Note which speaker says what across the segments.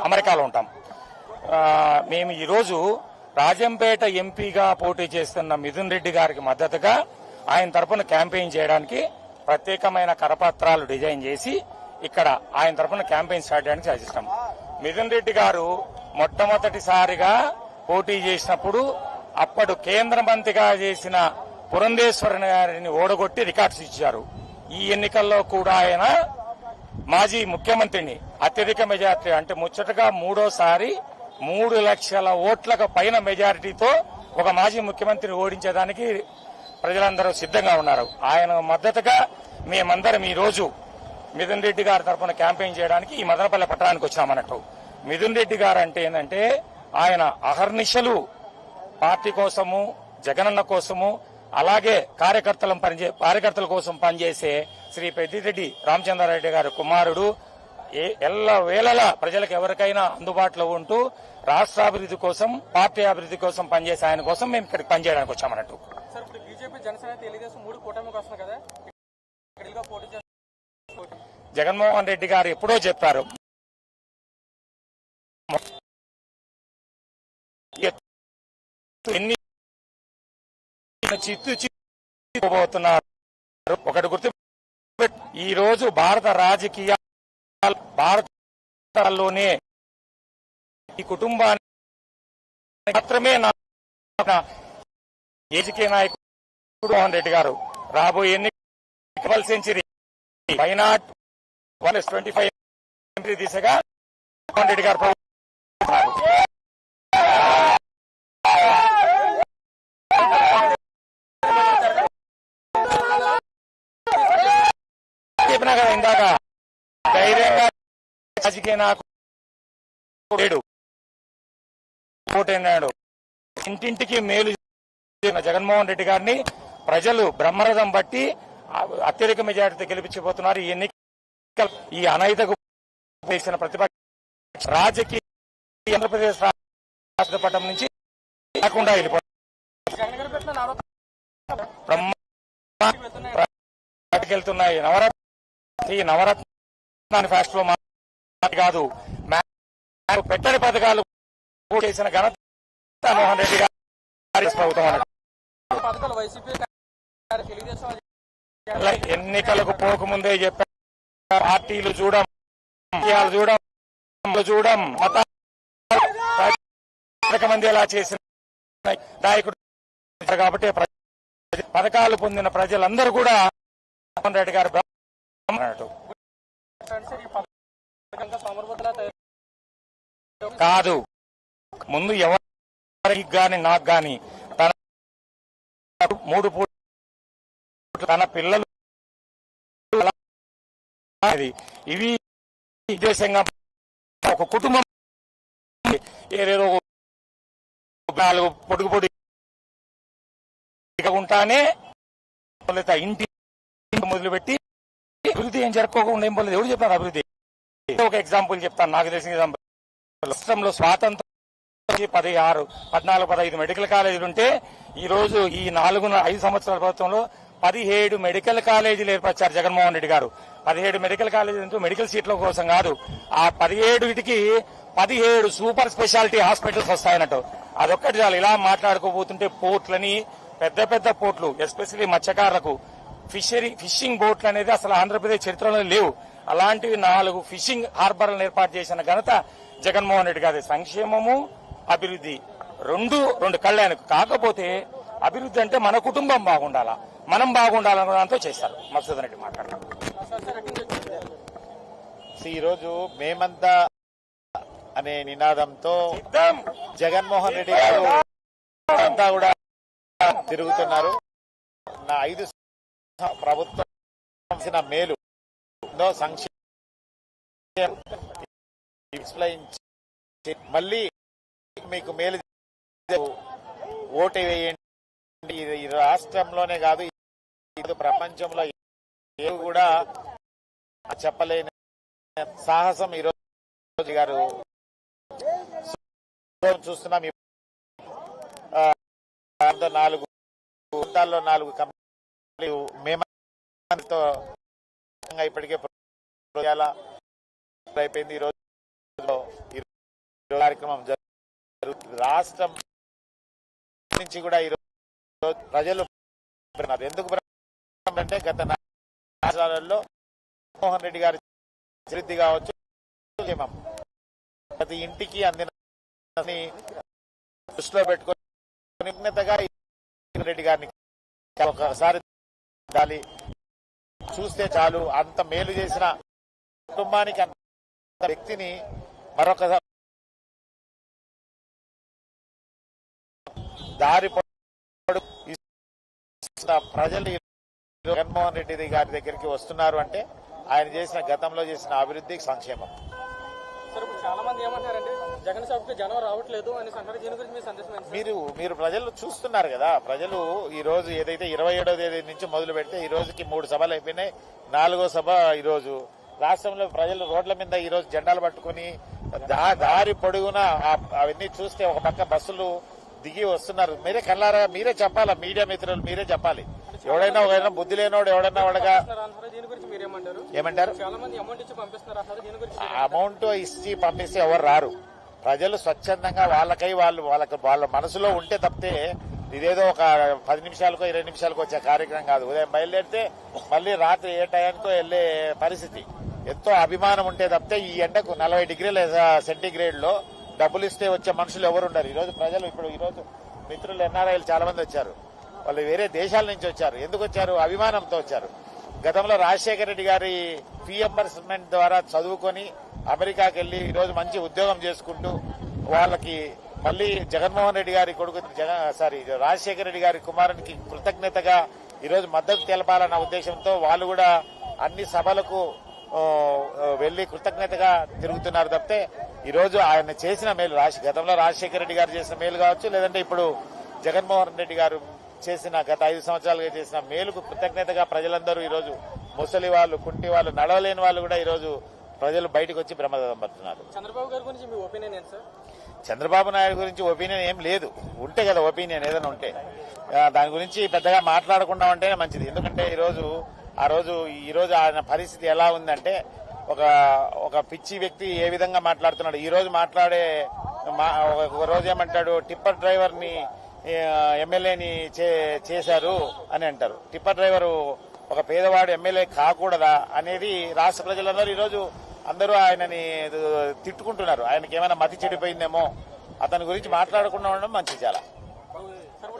Speaker 1: అమెరికాలో ఉంటాం. మేము ఈరోజు రాజంపేట ఎంపీగా పోటీ చేస్తున్న మిథున్ రెడ్డి గారికి మద్దతుగా ఆయన తరఫున క్యాంపెయిన్ చేయడానికి ప్రత్యేకమైన కరపత్రాలు డిజైన్ చేసి ఇక్కడ ఆయన తరఫున క్యాంపెయిన్ స్టార్ట్ చేయడానికి సాధిస్తాం. మిథున్ రెడ్డి గారు మొట్టమొదటిసారిగా పోటీ చేసినప్పుడు అప్పుడు కేంద్ర మంత్రిగా చేసిన పురంధేశ్వరన్ గారిని ఓడగొట్టి రికార్డ్స్ ఇచ్చారు. ఈ ఎన్నికల్లో కూడా ఆయన మాజీ ముఖ్యమంత్రిని అత్యధిక మెజార్టీ అంటే ముచ్చటగా మూడోసారి 3 లక్షల ఓట్లకు పైన మెజారిటీతో ఒక మాజీ ముఖ్యమంత్రిని ఓడించడానికి ప్రజలందరూ సిద్ధంగా ఉన్నారు. ఆయన మద్దతుగా మేమందరం ఈ రోజు మిథున్ రెడ్డి గారి తరఫున క్యాంపెయిన్ చేయడానికి ఈ మదనపల్లె పట్టణానికి వచ్చామన్నట్టు. మిథున్ రెడ్డి గారు అంటే ఏంటంటే ఆయన అహర్నిశలు పార్టీ కోసము, జగనన్న కోసము, అలాగే కార్యకర్తల కోసం పనిచేసే శ్రీ పెద్దిరెడ్డి రామచంద్రారెడ్డి గారి కుమారుడు. ఎల్లవేళలా ప్రజలకు ఎవరికైనా అందుబాటులో ఉంటూ రాష్ట్రాభివృద్ధి కోసం, పార్టీ అభివృద్ధి కోసం పనిచేసే ఆయన కోసం మేము ఇక్కడికి పనిచేయడానికి వచ్చామన్నట్టు. జగన్మోహన్ రెడ్డి గారు ఎప్పుడో చెప్పారు, ఎన్ని చిత్తుపోతున్నారు. ఒకటి గుర్తు, ఈ రోజు భారత రాజకీయాలు భారతలోనే ఈ కుటుంబాన్ని మాత్రమే ఏజీకే నాయకుడు మోహన్ రెడ్డి గారు రాబోయే ఎన్నికల సెంచరీ వైనాట్ 125 దిశగా మోహన్ రెడ్డి గారు చెప్పినా కదా ఇందాక, ధైర్యంగా రాజకీయ నాయకుడు ఓటైనాడు. ఇంటింటికి మేలు జగన్మోహన్ రెడ్డి గారిని ప్రజలు బ్రహ్మరథం బట్టి అత్యధిక మెజార్టీతో గెలిపించబోతున్నారు. ఈ ఎన్నికల ఈ అనైతకు చేసిన ప్రతిపక్ష రాజకీయ ఆంధ్రప్రదేశ్ రాష్ట్ర పట్టం నుంచి లేకుండా వెళ్తున్నాయి. నవరత్న మేనిఫెస్టోలో కాదు, పెట్టని పథకాలు చేసిన ఘనత మోహన్ రెడ్డి గారి ప్రభుత్వం. ఎన్నికలకు పోకముందే చెప్పారు, పార్టీలు చూడం మంది ఎలా చేసిన నాయకుడు కాబట్టి పథకాలు పొందిన ప్రజలందరూ కూడా మోహన్ రెడ్డి గారు కాదు. ముందు ఎవరికి గాని నాకు గాని తన 3 పూటలు తన పిల్లలు ఇవి ఉద్దేశంగా ఒక కుటుంబం ఏదేదో 4 పొడుగు ఉంటానే ఇంటి మొదలుపెట్టి అభివృద్ధి ఏం జరుపుకోకుండా ఏం పోలేదు. ఎవరు చెప్పారు అభివృద్ధి? ఒక ఎగ్జాంపుల్ చెప్తాను, నాకు తెలిసిన ఎగ్జాంపుల్. రాష్ట్రంలో స్వాతంత్రం 14, 15 మెడికల్ కాలేజీలు ఉంటే ఈ రోజు ఈ 5 సంవత్సరాల ప్రభుత్వంలో 17 మెడికల్ కాలేజీలు ఏర్పరిచారు జగన్మోహన్ రెడ్డి గారు. 17 మెడికల్ కాలేజీలు మెడికల్ సీట్ల కోసం కాదు, ఆ 17కి 17 సూపర్ స్పెషాలిటీ హాస్పిటల్స్ వస్తాయన్నట్టు. అదొక్కటి చాలు. ఇలా మాట్లాడుకోబోతుంటే పోర్ట్లని, పెద్ద పోర్ట్లు, ఎస్పెషల్లీ మత్స్యకారులకు ఫిషింగ్ బోట్లు అనేది అసలు ఆంధ్రప్రదేశ్ చరిత్రలో లేవు. అలాంటివి 4 ఫిషింగ్ హార్బర్లను ఏర్పాటు చేసిన ఘనత జగన్మోహన్ రెడ్డి గారి. సంక్షేమము, అభివృద్ధి రెండు కళ్యాణకు. కాకపోతే అభివృద్ధి అంటే మన కుటుంబం బాగుండాలా, మనం బాగుండాలన్న దాంతో చేశారు. మధుసూదన్ రెడ్డి మాట్లాడతారు.
Speaker 2: ఈరోజు మేమంతా అనే నినాదంతో జగన్మోహన్ రెడ్డి గారు అంతా కూడా తిరుగుతున్నారు. నా 5 ప్రభుత్వం మేలు సంక్షేమం ఎక్స్ప్లెయిన్ మళ్ళీ మీకు మేలు ఓటు వేయండి. ఈ రాష్ట్రంలోనే కాదు, ఇది ప్రపంచంలో ఏ కూడా చెప్పలేని సాహసం ఈరోజు గారు చూస్తున్నాం. 4 గుంటాల్లో 4 కంపెనీలు మేమంతో ఇప్పటికే అయిపోయింది. ఈరోజు కార్యక్రమం జరుగుతుంది. రాష్ట్రం నుంచి కూడా ఈరోజు ప్రజలు ఎందుకు అంటే గత రాష్ట్రాలలో జగన్మోహన్ రెడ్డి గారి అభివృద్ధి కావచ్చు, ప్రతి ఇంటికి అందిన దృష్టిలో పెట్టుకుని నిపుణతగా రెడ్డి గారిని ఒకసారి చూస్తే చాలు, అంత మేలు చేసిన కుటుంబానికి అంత వ్యక్తిని మరొకసారి దారి ప్రజలు జగన్మోహన్ రెడ్డి గారి దగ్గరికి వస్తున్నారు అంటే ఆయన చేసిన గతంలో చేసిన అభివృద్ధి సంక్షేమం.
Speaker 3: సార్ ఇప్పుడు చాలా మంది ఏమంటారంటే జగన్ సభకు జనం రావట్లేదు అని అంటారు. దీని గురించి మీ సందేశం ఏంటి?
Speaker 2: మీరు ప్రజలు చూస్తున్నారు కదా, ప్రజలు ఈ రోజు ఏదైతే 27వ తేదీ నుంచి మొదలు పెడితే ఈ రోజుకి 3 సభలు అయిపోయినాయి, 4వ సభ ఈ రోజు. రాష్ట్రంలో ప్రజలు రోడ్ల మీద ఈ రోజు జెండాలు పట్టుకుని దారి పొడుగునా అవన్నీ చూస్తే ఒక పక్క బస్సులు దిగి వస్తున్నారు. మీరే కళ్ళారా మీరే చెప్పాలా, మీడియా మిత్రులు మీరే చెప్పాలి. ఎవడైనా బుద్ధి లేనోడు ఎవడైనా వాడగా ఏమంటారు? అమౌంట్ ఇచ్చి పంపిస్తే ఎవరు రారు. ప్రజలు స్వచ్ఛందంగా వాళ్ళ మనసులో ఉంటే తప్పితే ఇదేదో ఒక 10 నిమిషాలకో 20 నిమిషాలకో వచ్చే కార్యక్రమం కాదు. ఉదయం బయలుదేరితే మళ్ళీ రాత్రి ఏ టయానికో వెళ్లే పరిస్థితి. ఎంతో అభిమానం ఉంటే తప్పితే ఈ ఎండకు 40 డిగ్రీల సెంటీగ్రేడ్ లో డబ్బులు ఇస్తే వచ్చే మనుషులు ఎవరు ఉండరు. ఈ రోజు ప్రజలు ఈ రోజు మిత్రులు ఎన్ఆర్ఐలు చాలా మంది వచ్చారు. వాళ్ళు వేరే దేశాల నుంచి వచ్చారు. ఎందుకు వచ్చారు? అభిమానంతో వచ్చారు. గతంలో రాజశేఖర రెడ్డి గారి రీఎంబర్స్మెంట్ ద్వారా చదువుకొని అమెరికాకి వెళ్లి ఈ రోజు మంచి ఉద్యోగం చేసుకుంటూ వాళ్ళకి మళ్లీ జగన్మోహన్ రెడ్డి గారి కొడుకు రాజశేఖర రెడ్డి గారి కుమారునికి కృతజ్ఞతగా ఈ రోజు మద్దతు తెలపాలన్న ఉద్దేశంతో వాళ్ళు కూడా అన్ని సభలకు వెళ్లి కృతజ్ఞతగా తిరుగుతున్నారు తప్పితే ఈ రోజు ఆయన చేసిన మేలు గతంలో రాజశేఖర రెడ్డి గారు చేసిన మేలు కావచ్చు, లేదంటే ఇప్పుడు జగన్మోహన్ రెడ్డి గారు చేసిన గత 5 సంవత్సరాలుగా చేసిన మేలుకు కృతజ్ఞతగా ప్రజలందరూ ఈ రోజు ముసలి వాళ్ళు, కుంటి వాళ్ళు, నడవలేని వాళ్ళు కూడా ఈ రోజు ప్రజలు బయటకు వచ్చి బ్రహ్మరథం పడుతున్నారు.
Speaker 3: చంద్రబాబు గారి గురించి మీ ఒపీనియన్ ఏంటి సార్?
Speaker 2: చంద్రబాబు నాయుడు గురించి ఒపీనియన్ ఏం లేదు. ఉంటే కదా ఒపీనియన్ ఏదైనా ఉంటే దాని గురించి పెద్దగా మాట్లాడకుండా ఉంటేనే మంచిది. ఎందుకంటే ఈ రోజు ఆయన పరిస్థితి ఎలా ఉందంటే ఒక పిచ్చి వ్యక్తి ఏ విధంగా మాట్లాడుతున్నాడు. ఈ రోజు ఒక రోజు ఏమంటాడు, టిప్పర్ డ్రైవర్ ని ఎమ్మెల్యేని చేశారు అని అంటారు. టిప్పర్ డ్రైవరు ఒక పేదవాడు ఎమ్మెల్యే కాకూడదా అనేది రాష్ట్ర ప్రజలందరూ ఈ రోజు అందరూ ఆయనని తిట్టుకుంటున్నారు. ఆయనకి ఏమైనా మతి చెడిపోయిందేమో, అతని గురించి మాట్లాడకుండా ఉండడం మంచిది. చాలా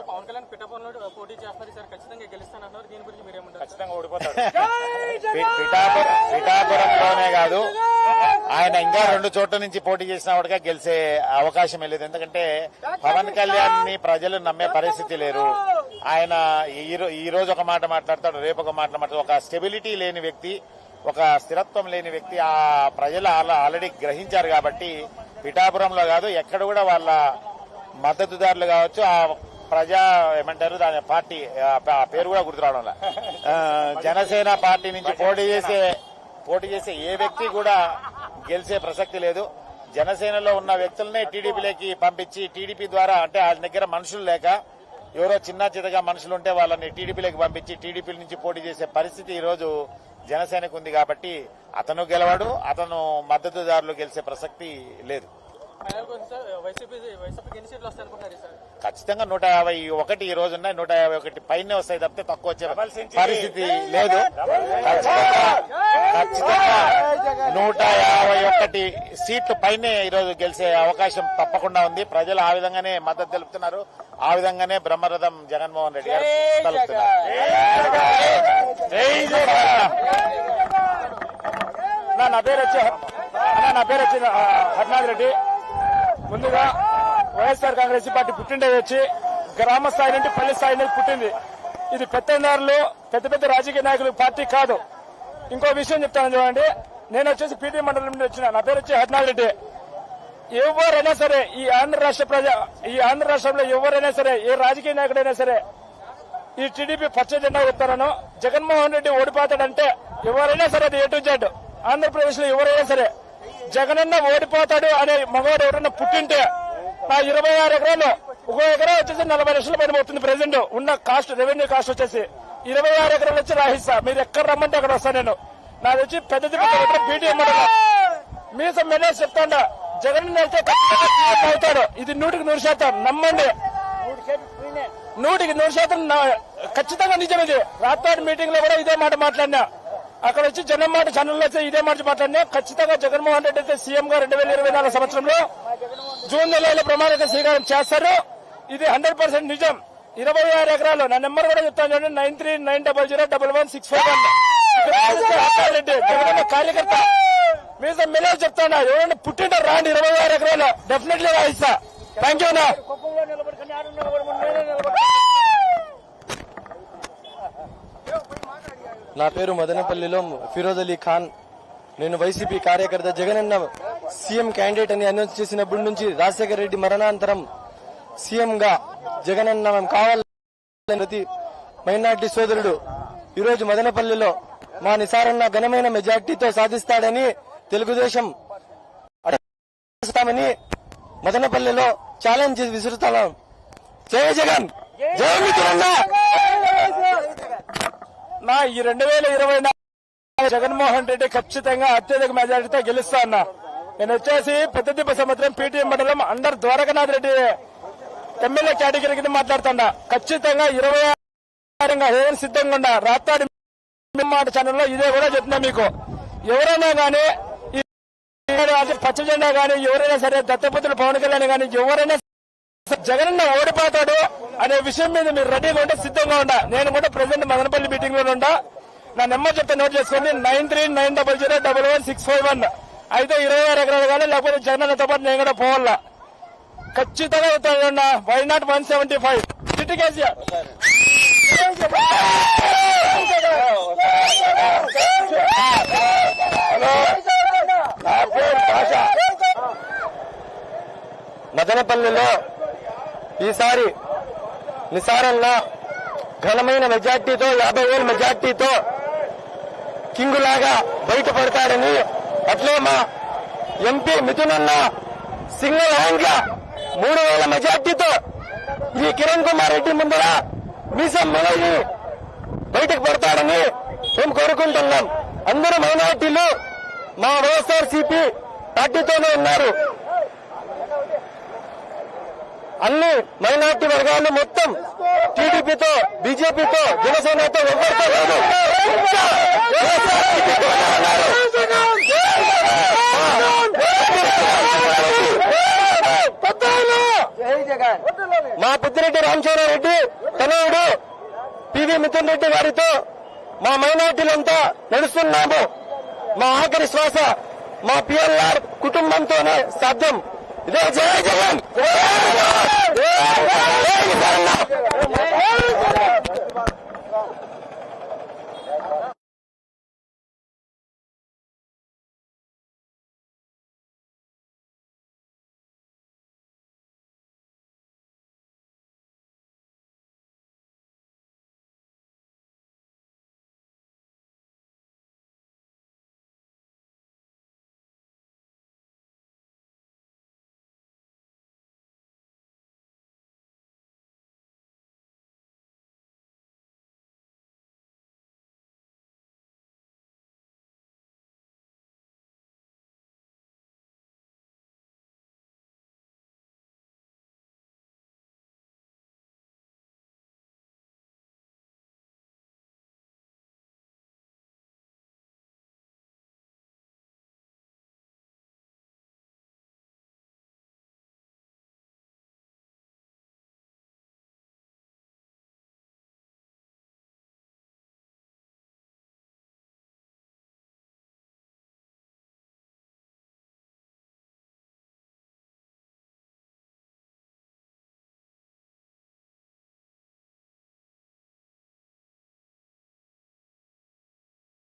Speaker 3: పవన్ కళ్యాణ్ పిఠాపురంలో పోటీ చేస్తారు సార్, ఖచ్చితంగా గెలుస్తానంటున్నారు. దీని గురించి మీరేమంటారు?
Speaker 2: ఖచ్చితంగా ఓడిపోతాడు. పిఠాపురంలోనే కాదు, ఆయన ఇంకా 2 చోట్ల నుంచి పోటీ చేసిన వాడిగా గెలిచే అవకాశం లేదు. ఎందుకంటే పవన్ కళ్యాణ్ ని ప్రజలు నమ్మే పరిస్థితి లేరు. ఆయన ఈ రోజు ఒక మాట మాట్లాడతాడు, రేపు ఒక మాట మాట్లాడతాడు. ఒక స్టెబిలిటీ లేని వ్యక్తి, ఒక స్థిరత్వం లేని వ్యక్తి ఆ ప్రజలు ఆల్రెడీ గ్రహించారు. కాబట్టి పిఠాపురంలో కాదు, ఎక్కడ కూడా వాళ్ళ మద్దతుదారులు కావచ్చు, ఆ ప్రజా ఏమంటారు దాని పార్టీ పేరు కూడా గుర్తురావడం, జనసేన పార్టీ నుంచి పోటీ చేసే ఏ వ్యక్తి కూడా గెలిచే ప్రసక్తి లేదు. జనసేనలో ఉన్న వ్యక్తులనే టీడీపీలోకి పంపించి టీడీపీ ద్వారా, అంటే వాళ్ళ దగ్గర మనుషులు లేక ఎవరో చిన్న చితగా మనుషులు ఉంటే వాళ్ళని టీడీపీలోకి పంపించి టీడీపీ నుంచి పోటీ చేసే పరిస్థితి ఈ రోజు జనసేనకు ఉంది. కాబట్టి అతను గెలవాడు, అతను మద్దతుదారులు గెలిచే ప్రసక్తి లేదు. ఖచ్చితంగా 151 ఈ రోజు ఉన్నాయి, 151 పైనే వస్తాయి తప్పితే తక్కువ వచ్చే పరిస్థితి లేదు. ఖచ్చితంగా 151 సీట్లు పైనే ఈ రోజు గెలిచే అవకాశం తప్పకుండా ఉంది. ప్రజలు ఆ విధంగానే మద్దతు తెలుపుతున్నారు. ఆ విధంగానే బ్రహ్మరథం జగన్మోహన్ రెడ్డి గారు తలుపుతున్నారు.
Speaker 4: నా పేరు వచ్చి హర్నాథ్ రెడ్డి. ముందుగా వైఎస్ఆర్ కాంగ్రెస్ పార్టీ పుట్టిండేది వచ్చి గ్రామ స్థాయి నుండి పల్లె స్థాయి నుండి పుట్టింది. ఇది పెద్ద పెద్ద రాజకీయ నాయకుల పార్టీ కాదు. ఇంకో విషయం చెప్తాను చూడండి, నేను వచ్చేసి పీటీ మండలం నుండి వచ్చిన. నా పేరు వచ్చి హర్నాథ్ రెడ్డి. ఎవరైనా సరే ఈ ఆంధ్ర రాష్ట్రంలో ఎవరైనా సరే, ఏ రాజకీయ నాయకుడైనా సరే ఈ టీడీపీ పచ్చ జెండా ఎత్తారనో, జగన్మోహన్ రెడ్డి ఓడిపోతాడంటే ఎవరైనా సరే, అది ఎటు జెడ్ ఆంధ్రప్రదేశ్ లో ఎవరైనా సరే జగనన్న ఓడిపోతాడు అనే మగవాడు ఎవరైనా పుట్టింటే నా 26 ఎకరాలు, ఒక ఎకరా వచ్చేసి 40 లక్షల పైన పోతుంది. ప్రెసిడెంట్ ఉన్న రెవెన్యూ కాస్ట్ వచ్చేసి 26 ఎకరాలు వచ్చి రాహిస్తా. మీరు ఎక్కడ రమ్మంటే అక్కడ వస్తా. నేను నాది వచ్చి పెద్ద పీటీఎం మీసం మెనేజ్ చెప్తాండ, జగన్ అయితే ఖచ్చితంగా సీఎం అవుతాడు. ఇది 100% నమ్మండి. 100% ఖచ్చితంగా నిజం. ఇది రాత్రి మీటింగ్ లో కూడా ఇదే మాట మాట్లాడినా. అక్కడ వచ్చి జనం మాట ఛానల్లో వచ్చి ఇదే మాట మాట్లాడినా. ఖచ్చితంగా జగన్మోహన్ రెడ్డి అయితే సీఎం గా 2024 సంవత్సరంలో జూన్ నెలలో ప్రమాణిక స్వీకారం చేస్తారు. ఇది 100% నిజం. 26 ఎకరాలు. నా నెంబర్ కూడా చెప్తాను చూడండి, 9390011651. రెడ్డి జగన్ కార్యకర్త మీద మెసేజ్ చెప్తాను. ఎవరైనా పుట్టిన రాండి 26 ఎకరాలు డెఫినెట్లీ వాయిస్తా. Thank you.
Speaker 5: నా పేరు మదనపల్లిలో ఫిరోజ్ అలీ ఖాన్. నేను వైసీపీ కార్యకర్త. జగనన్న సీఎం క్యాండిడేట్ అని అనౌన్స్ చేసినప్పటి నుంచి రాజశేఖర రెడ్డి మరణానంతరం సీఎం గా జగనన్న మేము కావాలని ప్రతి మైనార్టీ సోదరుడు ఈరోజు మదనపల్లిలో మా నిసారన్న ఘనమైన మెజార్టీతో సాధిస్తాడని తెలుగుదేశం అడగమని మదనపల్లిలో ఛాలెంజ్ విసురుతున్నాం. జై జగన్, జై మిత్రున్నా.
Speaker 4: నా ఈ 2024 జగన్మోహన్ రెడ్డి ఖచ్చితంగా అత్యధిక మెజారిటీతో గెలుస్తా అన్నా. నేను వచ్చేసి పెద్దదిబ్బ సముద్రం పీటీఎం మండలం under Dwarakanath Reddy MLA category కింద మాట్లాడుతున్నా. ఖచ్చితంగా 26 సిద్ధంగా ఉన్నా. రాత్రి మాట ఛానల్లో ఇదే కూడా చెప్తున్నా. మీకు ఎవరైనా గానీ పచ్చ జెండా గానీ ఎవరైనా సరే దత్తపుత్రులు పవన్ కళ్యాణ్ గానీ ఎవరైనా జగనన్న ఓడిపోతాడు అనే విషయం మీద మీరు రెడీగా ఉంటే సిద్ధంగా ఉండా. నేను కూడా ప్రెసిడెంట్ మదనపల్లి మీటింగ్ లో ఉండా. నా నెంబర్ చెప్తే నోట్ చేసుకోండి, 9390011651. అయితే 26 ఎకరాలు కానీ లేకపోతే జగనన్నతో పాటు నేను కూడా పోవాలా. ఖచ్చితంగా అవుతాను. Why not 175 seats KCR.
Speaker 5: మదనపల్లిలో ఈసారి నిసారన్న ఘనమైన మెజార్టీతో 50,000 మెజార్టీతో కింగ్ లాగా బయటపడతాడని, అట్లే మా ఎంపీ మిథునన్న సింగిల్ హ్యాండ్ గా 3,000 మెజార్టీతో ఈ కిరణ్ కుమార్ రెడ్డి ముందర మీసం మెలగి బయటకు పడతాడని మేము కోరుకుంటున్నాం. అందరూ మైనార్టీలు మా వైఎస్ఆర్సీపీ పార్టీతోనే ఉన్నారు. అన్ని మైనార్టీ వర్గాలు మొత్తం టీడీపీతో, బీజేపీతో, జనసేనతో ఎవరితో లేదు. మా పెద్దిరెడ్డి రామచంద్రారెడ్డి తనయుడు పివి మిథున్ రెడ్డి గారితో మా మైనార్టీలంతా నడుస్తున్నాము. మా ఆఖరి శ్వాస మా పిఎల్ఆర్ కుటుంబంతోనే సాధ్యం. ఇదే జై జగన్.